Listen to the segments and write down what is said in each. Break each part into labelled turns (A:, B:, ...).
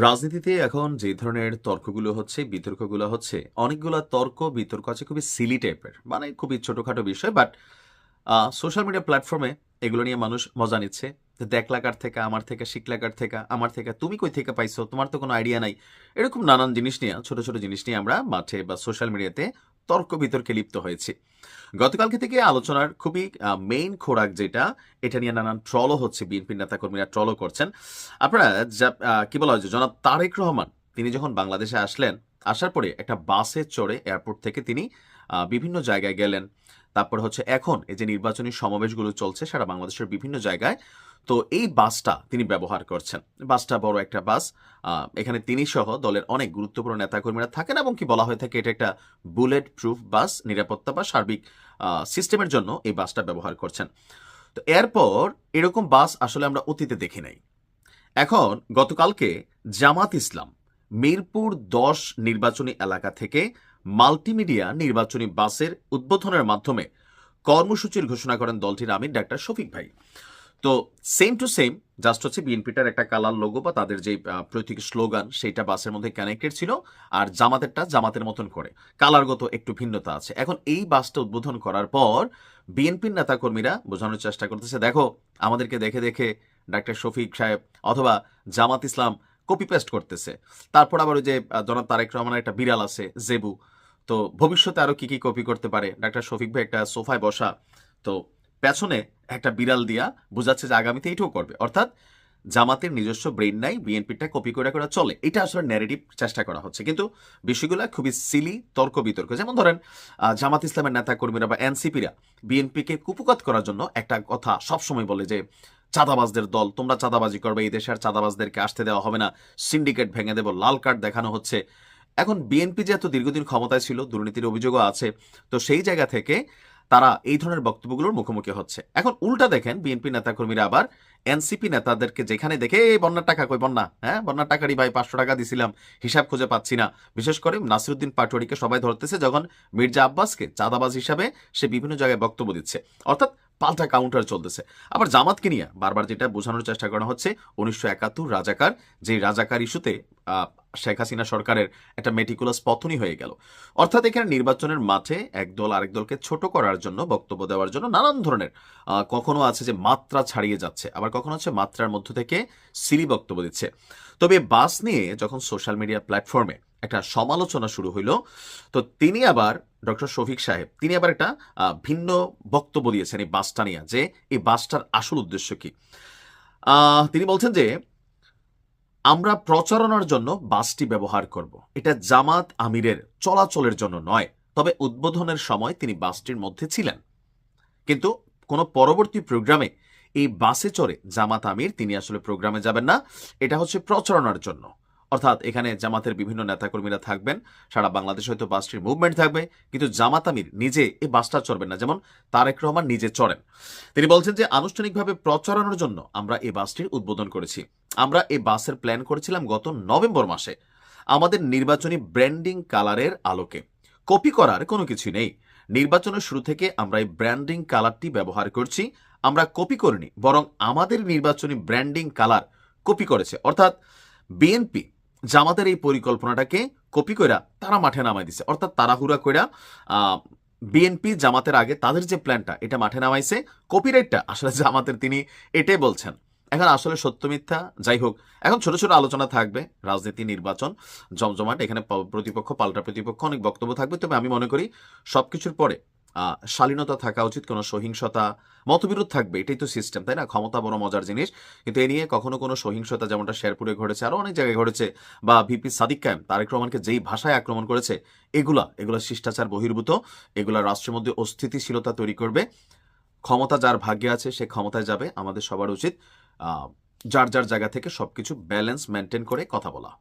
A: রাজনীতিতে এখন যে ধরনের তর্কগুলো হচ্ছে, বিতর্কগুলো হচ্ছে, অনেকগুলা তর্ক বিতর্ক আছে খুবই সিলি টাইপের। মানে খুবই ছোটখাটো বিষয়। বাট সোশ্যাল মিডিয়া প্ল্যাটফর্মে এগুলো নিয়ে মানুষ মজা নিচ্ছে। যে দেখলা কার থেকে, আমার থেকে, শিখলা কার থেকে, আমার থেকে, তুমি কই থেকে পাইছো, তোমার তো কোনো আইডিয়া নাই। এরকম নানান জিনিস নিয়ে, ছোট ছোট জিনিস নিয়ে আমরা মাঠে বা সোশ্যাল মিডিয়াতে তর্ক বিতর্কে লিপ্ত হয়েছি। গতকালকে থেকে আলোচনার খুবই মেইন খোরাক যেটা, এটা নিয়ে নানান ট্রলও হচ্ছে, বিএনপির নেতাকর্মীরা ট্রলও করছেন। আপনারা কি বলা হয় যে জনাব তারেক রহমান তিনি যখন বাংলাদেশে আসলেন, আসার পরে একটা বাসে চড়ে এয়ারপোর্ট থেকে তিনি বিভিন্ন জায়গায় গেলেন। তারপর হচ্ছে এখন এই যে নির্বাচনী সমাবেশগুলো চলছে সারা বাংলাদেশের বিভিন্ন জায়গায়, তো এই বাসটা তিনি ব্যবহার করছেন। বাসটা বড় একটা বাস। এখানে তিনি সহ দলের অনেক গুরুত্বপূর্ণ নেতাকর্মীরা থাকেন এবং কি বলা হয়ে থাকে এটা একটা বুলেট প্রুফ বাস, নিরাপত্তা বা সার্বিক সিস্টেমের জন্য এই বাসটা ব্যবহার করছেন। তো এরপর এরকম বাস আসলে আমরা অতীতে দেখি নাই। এখন গতকালকে জামাত ইসলাম মিরপুর ১০ নির্বাচনী এলাকা থেকে মাল্টিমিডিয়া নির্বাচনী বাসের উদ্বোধনের মাধ্যমে কর্মসূচির ঘোষণা করেন দলটির আমির ডাক্তার শফিক ভাই। তো সেম টু সেম, জাস্ট হচ্ছে বিএনপিটার একটা কালার লোগো বা তাদের যে প্রতীক স্লোগান সেটা বাসের মধ্যে কানেক্টেড ছিল, আর জামাতেরটা জামাতের মতন করে কালারগত একটু ভিন্নতা আছে। এখন এই বাসটা উদ্বোধন করার পর বিএনপির নেতাকর্মীরা বোঝানোর চেষ্টা করতেছে, দেখো আমাদেরকে দেখে দেখে ডাক্তার শফিক সাহেব অথবা জামাত ইসলাম কপি পেস্ট করতেছে। তারপর আবার ওই যে জনাব তারেক রহমানের একটা বিড়াল আছে জেবু, তো ভবিষ্যতে আরো কি কি কপি করতে পারে ডাক্তার শফিক ভাই একটা সোফায় বসা, তো পেছনে একটা বিড়াল দিয়া বোঝাচ্ছে যে আগামীতে এইটাও করবে। অর্থাৎ জামাতের নিজস্ব ব্রেন নাই, বিএনপিটা কপি করে করে চলে, এটা আসলে ন্যারেটিভ চেষ্টা করা হচ্ছে। কিন্তু বিষয়গুলো খুবই সিলি, তর্ক বিতর্ক। যেমন ধরেন জামাত ইসলামের নেতা কর্মীরা বা এনসিপিরা বিএনপিকে কুপকাত করার জন্য একটা কথা সবসময় বলে যে চাঁদাবাজদের দল, তোমরা চাঁদাবাজি করবে, এই দেশে আর চাঁদাবাজদেরকে আসতে দেওয়া হবে না, সিন্ডিকেট ভেঙে দেব, লাল কার্ড দেখানো হচ্ছে। এখন বিএনপি যেহেতু দীর্ঘদিন ক্ষমতায় ছিল, দুর্নীতির অভিযোগও আছে, তো সেই জায়গা থেকে তারা এই ধরনের বক্তব্যগুলোর মুখোমুখি হচ্ছে। এখন উল্টা দেখেন বিএনপি নেতাকর্মীরা আবার এনসিপি নেতাদেরকে যেখানে দেখে এই বন্যার টাকা কই, বন্যা, হ্যাঁ বন্যার টাকারই ভাই ৫০০ টাকা দিছিলাম, হিসাব খুঁজে পাচ্ছি না। বিশেষ করে নাসিরুদ্দিন পাটোয়ারিকে সবাই ধরতেছে যখন মির্জা আব্বাসকে চাঁদাবাজ হিসাবে সে বিভিন্ন জায়গায় বক্তব্য দিচ্ছে। অর্থাৎ পাল্টা কাউন্টার চলতেছে। আবার জামাতকে নিয়ে বারবার যেটা বোঝানোর চেষ্টা করা হচ্ছে ১৯৭১ রাজাকার, যে রাজাকার ইস্যুতে শেখ হাসিনা সরকারের একটা মেটিকুলাস পতনই হয়ে গেল। অর্থাৎ এখানে নির্বাচনের মাঠে একদল আরেক দলকে ছোট করার জন্য, বক্তব্য দেওয়ার জন্য নানান ধরনের, কখনো আছে যে মাত্রা ছাড়িয়ে যাচ্ছে, আবার কখনো হচ্ছে মাত্রার মধ্য থেকে সিলি বক্তব্য দিচ্ছে। তবে বাস নিয়ে যখন সোশ্যাল মিডিয়া প্ল্যাটফর্মে একটা সমালোচনা শুরু হইল, তো তিনি আবার ডক্টর শফিক সাহেব তিনি আবার একটা ভিন্ন বক্তব্য দিয়েছেন এই বাসটা নিয়ে, যে এই বাসটার আসল উদ্দেশ্য কি। তিনি বলছেন যে আমরা প্রচারণার জন্য বাসটি ব্যবহার করব, এটা জামাত আমিরের চলাচলের জন্য নয়। তবে উদ্বোধনের সময় তিনি বাসটির মধ্যে ছিলেন, কিন্তু কোনো পরবর্তী প্রোগ্রামে এই বাসে চড়ে জামাত আমির তিনি আসলে প্রোগ্রামে যাবেন না, এটা হচ্ছে প্রচারণার জন্য। অর্থাৎ এখানে জামাতের বিভিন্ন নেতাকর্মীরা থাকবেন, সারা বাংলাদেশে হয়তো বাসটির মুভমেন্ট থাকবে, কিন্তু জামাত আমির নিজে এই বাসটা চড়বেন না, যেমন তারেক রহমান নিজে চড়েন। তিনি বলছেন যে আনুষ্ঠানিকভাবে প্রচারণার জন্য আমরা এই বাসটির উদ্বোধন করেছি। আমরা এই বাসের প্ল্যান করেছিলাম গত নভেম্বর মাসে, আমাদের নির্বাচনী ব্র্যান্ডিং কালারের আলোকে। কপি করার কোনো কিছু নেই। নির্বাচনের শুরু থেকে আমরা এই ব্র্যান্ডিং কালারটি ব্যবহার করছি, আমরা কপি করিনি, বরং আমাদের নির্বাচনী ব্র্যান্ডিং কালার কপি করেছে। অর্থাৎ বিএনপি জামাতের এই পরিকল্পনাটাকে কপি কইরা তারা মাঠে নামাই দিছে। অর্থাৎ তাড়াহুড়া কইরা বিএনপি জামাতের আগে তাদের যে প্ল্যানটা এটা মাঠে নামাইছে, কপিরাইটটা আসলে জামাতের, তিনি এটাই বলছেন। এখন আসলে সত্য মিথ্যা যাই হোক, এখন ছোট ছোট আলোচনা থাকবে, রাজনীতি, নির্বাচন, জমজমাট, এখানে প্রতিপক্ষ পাল্টা প্রতিপক্ষ অনেক বক্তব্য থাকবে। তবে আমি মনে করি সবকিছুর পরে শালীনতা থাকা উচিত, কোনো সহিংসতা, মতবিরোধ থাকবে, এটাই তো সিস্টেম, তাই না? ক্ষমতা বড় মজার জিনিস, কিন্তু এ নিয়ে কখনো কোনো সহিংসতা, যেমনটা শেরপুরে ঘটেছে, আরো অনেক জায়গায় ঘটেছে, বা ভিপি সাদিক কায়েম তারেক রহমানকে যেই ভাষায় আক্রমণ করেছে, এগুলা শিষ্টাচার বহির্ভূত, এগুলা রাষ্ট্রের মধ্যে অস্থিতিশীলতা তৈরি করবে। ক্ষমতা যার ভাগ্যে আছে সে ক্ষমতায় যাবে। আমাদের সবার উচিত যার যার জায়গা থেকে সবকিছু ব্যালেন্স মেনটেন করে কথা বলা।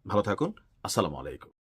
A: ভালো থাকুন। আসসালামু আলাইকুম।